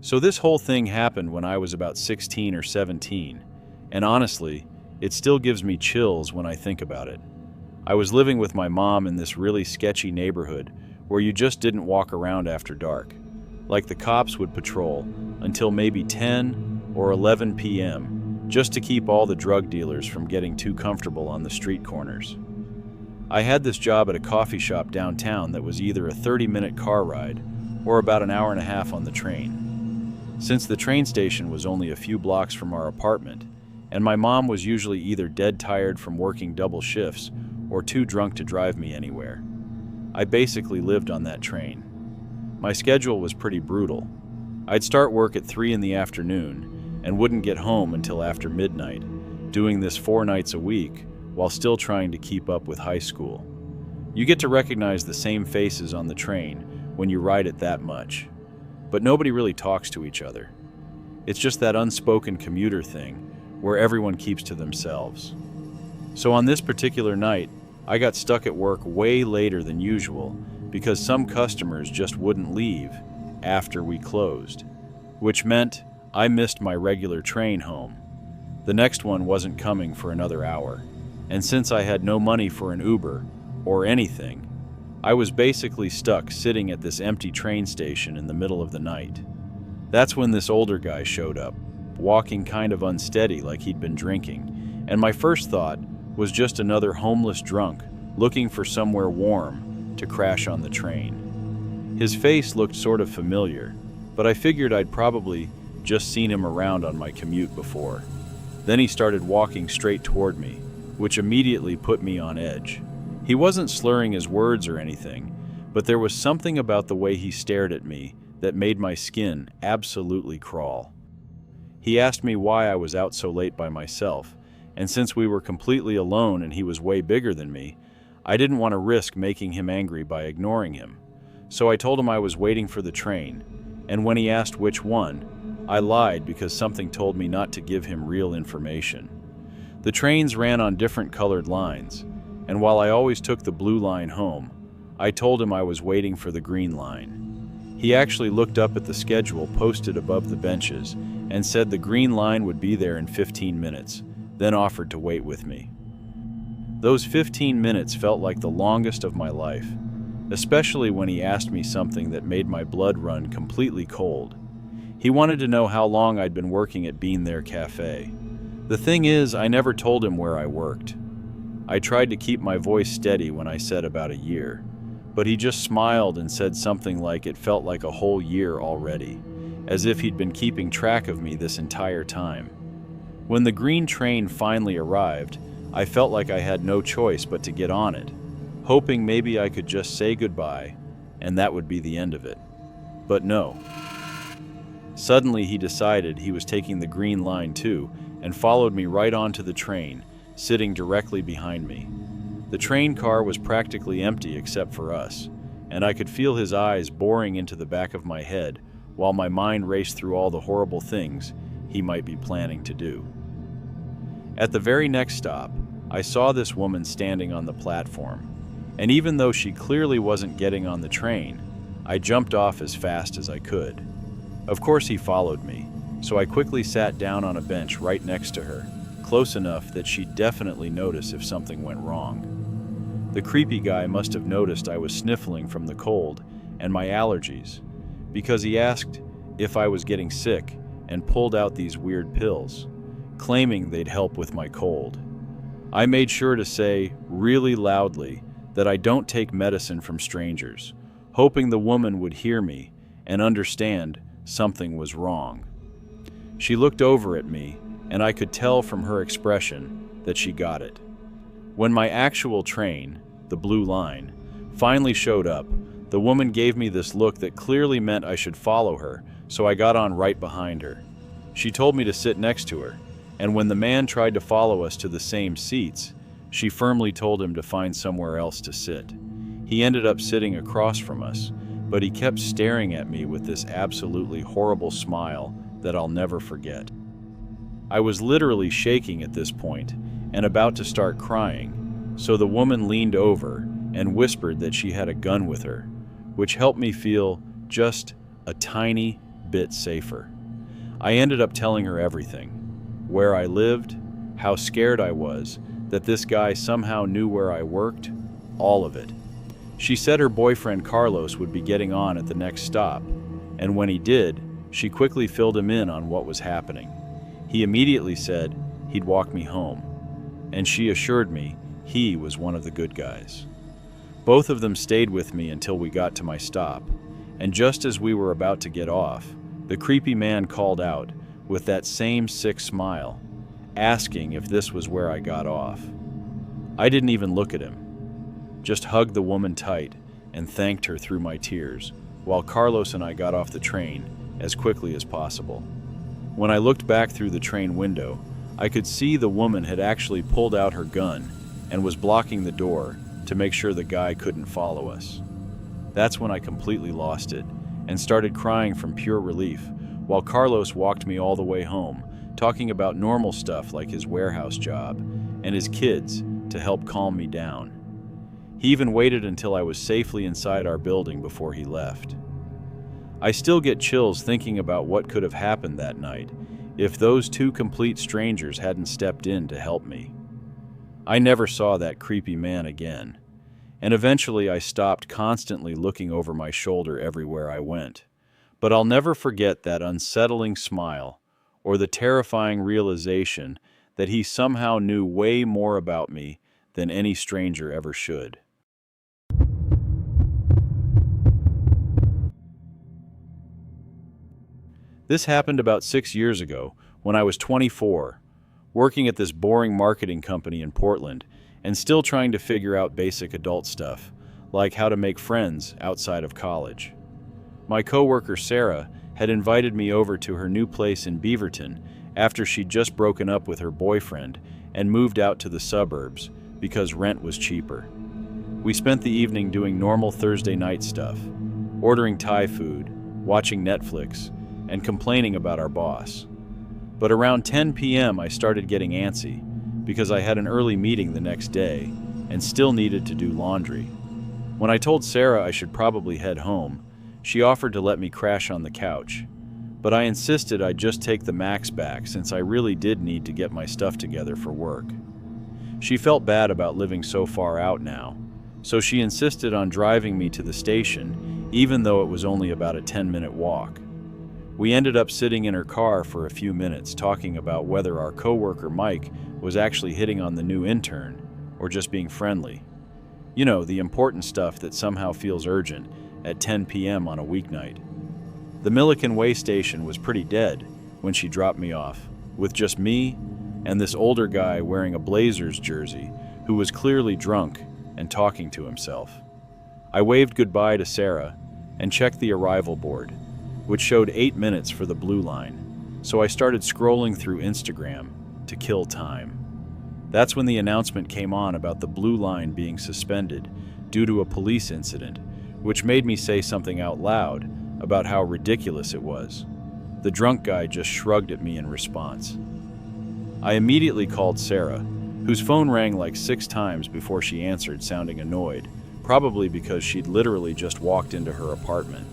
So this whole thing happened when I was about 16 or 17, and honestly, it still gives me chills when I think about it. I was living with my mom in this really sketchy neighborhood where you just didn't walk around after dark. Like the cops would patrol until maybe 10 or 11 p.m. just to keep all the drug dealers from getting too comfortable on the street corners. I had this job at a coffee shop downtown that was either a 30-minute car ride or about an hour and a half on the train. Since the train station was only a few blocks from our apartment, and my mom was usually either dead tired from working double shifts or too drunk to drive me anywhere, I basically lived on that train. My schedule was pretty brutal. I'd start work at 3 in the afternoon and wouldn't get home until after midnight, doing this 4 nights a week while still trying to keep up with high school. You get to recognize the same faces on the train when you ride it that much, but nobody really talks to each other. It's just that unspoken commuter thing where everyone keeps to themselves. So on this particular night, I got stuck at work way later than usual because some customers just wouldn't leave after we closed, which meant I missed my regular train home. The next one wasn't coming for another hour, and since I had no money for an Uber or anything, I was basically stuck sitting at this empty train station in the middle of the night. That's when this older guy showed up, walking kind of unsteady like he'd been drinking, and my first thought was just another homeless drunk looking for somewhere warm to crash on the train. His face looked sort of familiar, but I figured I'd probably just seen him around on my commute before. Then he started walking straight toward me, which immediately put me on edge. He wasn't slurring his words or anything, but there was something about the way he stared at me that made my skin absolutely crawl. He asked me why I was out so late by myself, and since we were completely alone and he was way bigger than me, I didn't want to risk making him angry by ignoring him. So I told him I was waiting for the train, and when he asked which one, I lied because something told me not to give him real information. The trains ran on different colored lines, and while I always took the blue line home, I told him I was waiting for the green line. He actually looked up at the schedule posted above the benches and said the green line would be there in 15 minutes, then offered to wait with me. Those 15 minutes felt like the longest of my life, especially when he asked me something that made my blood run completely cold. He wanted to know how long I'd been working at Bean There Cafe. The thing is, I never told him where I worked. I tried to keep my voice steady when I said about a year, but he just smiled and said something like it felt like a whole year already, as if he'd been keeping track of me this entire time. When the green train finally arrived, I felt like I had no choice but to get on it, hoping maybe I could just say goodbye, and that would be the end of it. But no. Suddenly he decided he was taking the green line too, and followed me right onto the train, sitting directly behind me. The train car was practically empty except for us, and I could feel his eyes boring into the back of my head while my mind raced through all the horrible things he might be planning to do. At the very next stop, I saw this woman standing on the platform, and even though she clearly wasn't getting on the train, I jumped off as fast as I could. Of course he followed me, so I quickly sat down on a bench right next to her, close enough that she'd definitely notice if something went wrong. The creepy guy must have noticed I was sniffling from the cold and my allergies, because he asked if I was getting sick and pulled out these weird pills, claiming they'd help with my cold. I made sure to say really loudly that I don't take medicine from strangers, hoping the woman would hear me and understand something was wrong. She looked over at me, and I could tell from her expression that she got it. When my actual train, the blue line, finally showed up, the woman gave me this look that clearly meant I should follow her, so I got on right behind her. She told me to sit next to her, and when the man tried to follow us to the same seats, she firmly told him to find somewhere else to sit. He ended up sitting across from us, but he kept staring at me with this absolutely horrible smile that I'll never forget. I was literally shaking at this point and about to start crying, so the woman leaned over and whispered that she had a gun with her, which helped me feel just a tiny bit safer. I ended up telling her everything: where I lived, how scared I was, that this guy somehow knew where I worked, all of it. She said her boyfriend Carlos would be getting on at the next stop, and when he did, she quickly filled him in on what was happening. He immediately said he'd walk me home, and she assured me he was one of the good guys. Both of them stayed with me until we got to my stop, and just as we were about to get off, the creepy man called out with that same sick smile, asking if this was where I got off. I didn't even look at him, just hugged the woman tight and thanked her through my tears, while Carlos and I got off the train as quickly as possible. When I looked back through the train window, I could see the woman had actually pulled out her gun and was blocking the door to make sure the guy couldn't follow us. That's when I completely lost it and started crying from pure relief, while Carlos walked me all the way home, talking about normal stuff like his warehouse job and his kids to help calm me down. He even waited until I was safely inside our building before he left. I still get chills thinking about what could have happened that night if those two complete strangers hadn't stepped in to help me. I never saw that creepy man again, and eventually I stopped constantly looking over my shoulder everywhere I went. But I'll never forget that unsettling smile or the terrifying realization that he somehow knew way more about me than any stranger ever should. This happened about 6 years ago when I was 24, working at this boring marketing company in Portland and still trying to figure out basic adult stuff, like how to make friends outside of college. My coworker Sarah had invited me over to her new place in Beaverton after she'd just broken up with her boyfriend and moved out to the suburbs because rent was cheaper. We spent the evening doing normal Thursday night stuff, ordering Thai food, watching Netflix, and complaining about our boss. But around 10 p.m. I started getting antsy because I had an early meeting the next day and still needed to do laundry. When I told Sarah I should probably head home, she offered to let me crash on the couch, but I insisted I'd just take the Max back since I really did need to get my stuff together for work. She felt bad about living so far out now, so she insisted on driving me to the station even though it was only about a 10-minute walk. We ended up sitting in her car for a few minutes talking about whether our coworker Mike was actually hitting on the new intern or just being friendly. You know, the important stuff that somehow feels urgent at 10 p.m. on a weeknight. The Milliken Way station was pretty dead when she dropped me off, with just me and this older guy wearing a Blazers jersey who was clearly drunk and talking to himself. I waved goodbye to Sarah and checked the arrival board, which showed 8 minutes for the Blue Line, so I started scrolling through Instagram to kill time. That's when the announcement came on about the Blue Line being suspended due to a police incident, which made me say something out loud about how ridiculous it was. The drunk guy just shrugged at me in response. I immediately called Sarah, whose phone rang like 6 times before she answered, sounding annoyed, probably because she'd literally just walked into her apartment.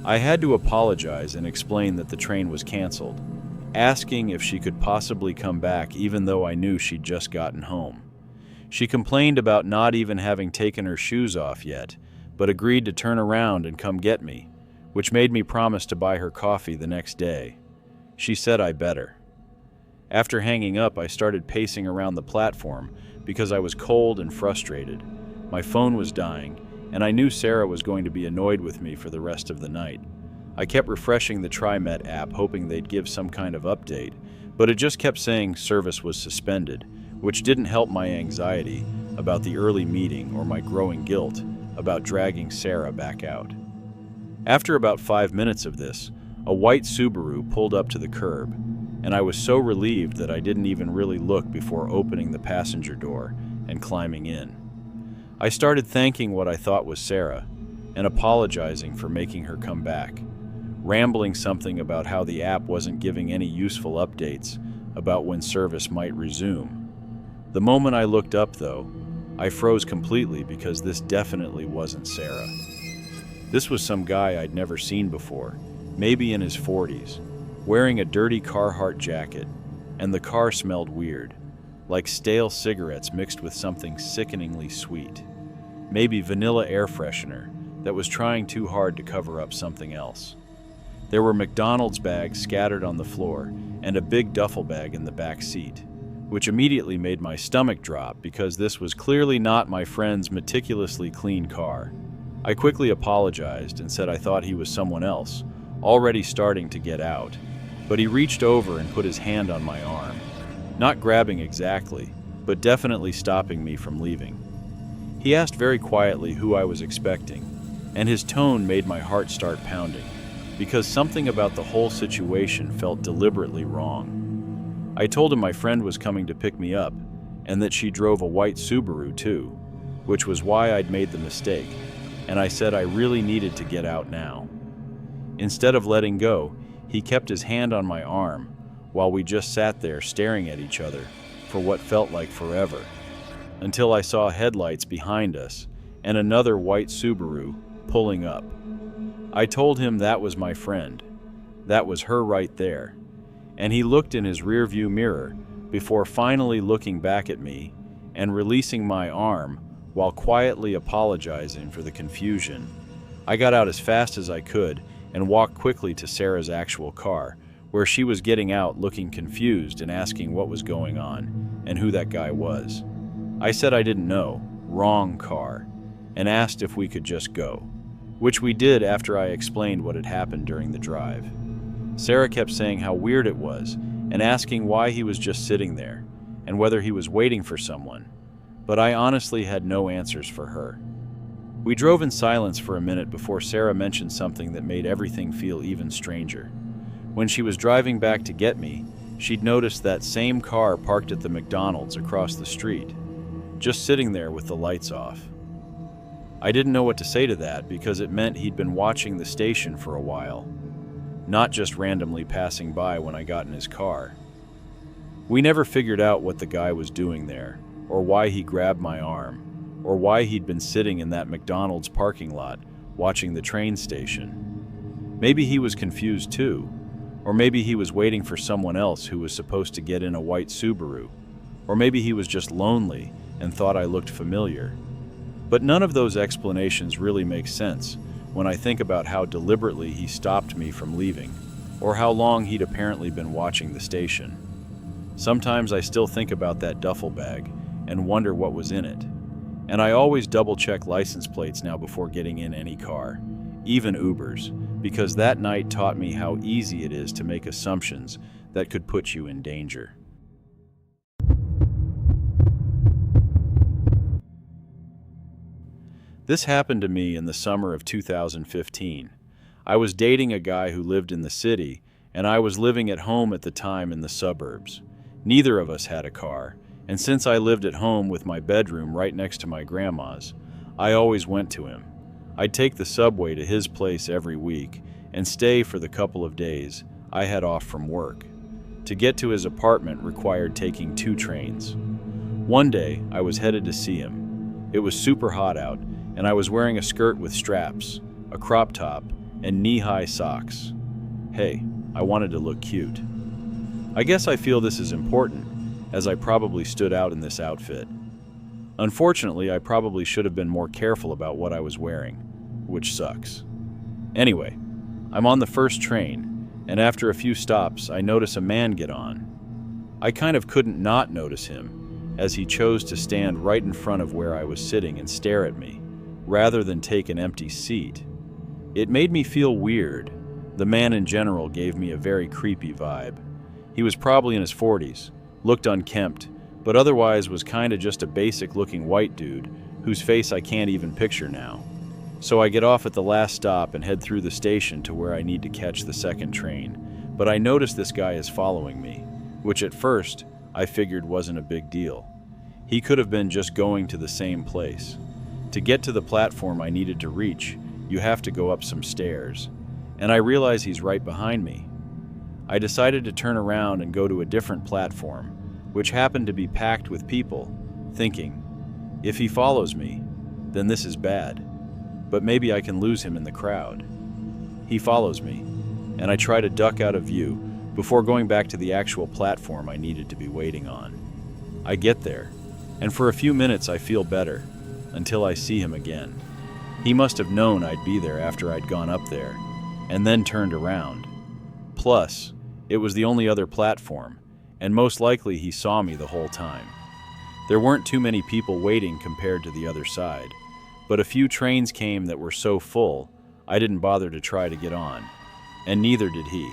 I had to apologize and explain that the train was canceled, asking if she could possibly come back even though I knew she'd just gotten home. She complained about not even having taken her shoes off yet, but agreed to turn around and come get me, which made me promise to buy her coffee the next day. She said I better. After hanging up, I started pacing around the platform because I was cold and frustrated. My phone was dying, and I knew Sarah was going to be annoyed with me for the rest of the night. I kept refreshing the TriMet app hoping they'd give some kind of update, but it just kept saying service was suspended, which didn't help my anxiety about the early meeting or my growing guilt about dragging Sarah back out. After about 5 minutes of this, a white Subaru pulled up to the curb, and I was so relieved that I didn't even really look before opening the passenger door and climbing in. I started thanking what I thought was Sarah and apologizing for making her come back, rambling something about how the app wasn't giving any useful updates about when service might resume. The moment I looked up, though, I froze completely because this definitely wasn't Sarah. This was some guy I'd never seen before, maybe in his 40s, wearing a dirty Carhartt jacket, and the car smelled weird, like stale cigarettes mixed with something sickeningly sweet. Maybe vanilla air freshener that was trying too hard to cover up something else. There were McDonald's bags scattered on the floor and a big duffel bag in the back seat, which immediately made my stomach drop because this was clearly not my friend's meticulously clean car. I quickly apologized and said I thought he was someone else, already starting to get out, but he reached over and put his hand on my arm, not grabbing exactly, but definitely stopping me from leaving. He asked very quietly who I was expecting, and his tone made my heart start pounding, because something about the whole situation felt deliberately wrong. I told him my friend was coming to pick me up, and that she drove a white Subaru too, which was why I'd made the mistake, and I said I really needed to get out now. Instead of letting go, he kept his hand on my arm while we just sat there staring at each other for what felt like forever, until I saw headlights behind us and another white Subaru pulling up. I told him that was my friend. That was her right there. And he looked in his rearview mirror before finally looking back at me and releasing my arm while quietly apologizing for the confusion. I got out as fast as I could and walked quickly to Sarah's actual car, where she was getting out looking confused and asking what was going on and who that guy was. I said I didn't know, wrong car, and asked if we could just go, which we did after I explained what had happened during the drive. Sarah kept saying how weird it was and asking why he was just sitting there and whether he was waiting for someone, but I honestly had no answers for her. We drove in silence for a minute before Sarah mentioned something that made everything feel even stranger. When she was driving back to get me, she'd noticed that same car parked at the McDonald's across the street, just sitting there with the lights off. I didn't know what to say to that because it meant he'd been watching the station for a while, not just randomly passing by when I got in his car. We never figured out what the guy was doing there, or why he grabbed my arm, or why he'd been sitting in that McDonald's parking lot watching the train station. Maybe he was confused too, or maybe he was waiting for someone else who was supposed to get in a white Subaru, or maybe he was just lonely and thought I looked familiar. But none of those explanations really make sense when I think about how deliberately he stopped me from leaving, or how long he'd apparently been watching the station. Sometimes I still think about that duffel bag and wonder what was in it. And I always double-check license plates now before getting in any car, even Ubers, because that night taught me how easy it is to make assumptions that could put you in danger. This happened to me in the summer of 2015. I was dating a guy who lived in the city, and I was living at home at the time in the suburbs. Neither of us had a car, and since I lived at home with my bedroom right next to my grandma's, I always went to him. I'd take the subway to his place every week and stay for the couple of days I had off from work. To get to his apartment required taking 2 trains. One day, I was headed to see him. It was super hot out, and I was wearing a skirt with straps, a crop top, and knee-high socks. Hey, I wanted to look cute. I guess I feel this is important, as I probably stood out in this outfit. Unfortunately, I probably should have been more careful about what I was wearing, which sucks. Anyway, I'm on the first train, and after a few stops, I notice a man get on. I kind of couldn't not notice him, as he chose to stand right in front of where I was sitting and stare at me, rather than take an empty seat. It made me feel weird. The man in general gave me a very creepy vibe. He was probably in his 40s, looked unkempt, but otherwise was kinda just a basic-looking white dude whose face I can't even picture now. So I get off at the last stop and head through the station to where I need to catch the second train, but I notice this guy is following me, which at first I figured wasn't a big deal. He could have been just going to the same place. To get to the platform I needed to reach, you have to go up some stairs, and I realize he's right behind me. I decided to turn around and go to a different platform, which happened to be packed with people, thinking, if he follows me, then this is bad, but maybe I can lose him in the crowd. He follows me, and I try to duck out of view before going back to the actual platform I needed to be waiting on. I get there, and for a few minutes I feel better, until I see him again. He must have known I'd be there after I'd gone up there, and then turned around. Plus, it was the only other platform, and most likely he saw me the whole time. There weren't too many people waiting compared to the other side, but a few trains came that were so full, I didn't bother to try to get on, and neither did he.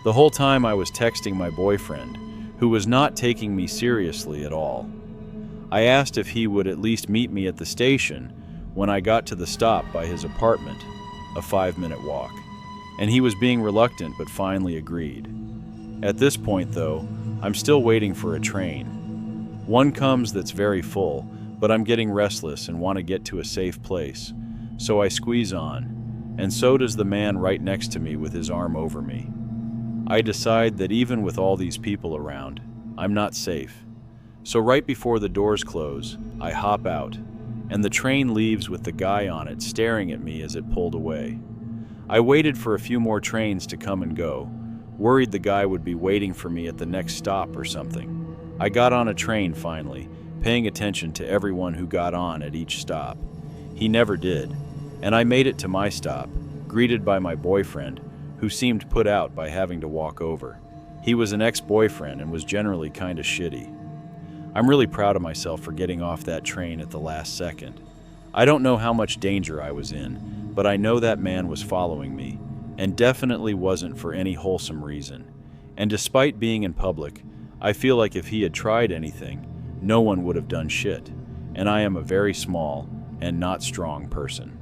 The whole time I was texting my boyfriend, who was not taking me seriously at all. I asked if he would at least meet me at the station when I got to the stop by his apartment, a 5-minute walk, and he was being reluctant but finally agreed. At this point, though, I'm still waiting for a train. One comes that's very full, but I'm getting restless and want to get to a safe place, so I squeeze on, and so does the man right next to me with his arm over me. I decide that even with all these people around, I'm not safe. So right before the doors close, I hop out, and the train leaves with the guy on it staring at me as it pulled away. I waited for a few more trains to come and go, worried the guy would be waiting for me at the next stop or something. I got on a train finally, paying attention to everyone who got on at each stop. He never did, and I made it to my stop, greeted by my boyfriend, who seemed put out by having to walk over. He was an ex-boyfriend and was generally kind of shitty. I'm really proud of myself for getting off that train at the last second. I don't know how much danger I was in, but I know that man was following me, and definitely wasn't for any wholesome reason. And despite being in public, I feel like if he had tried anything, no one would have done shit, and I am a very small and not strong person.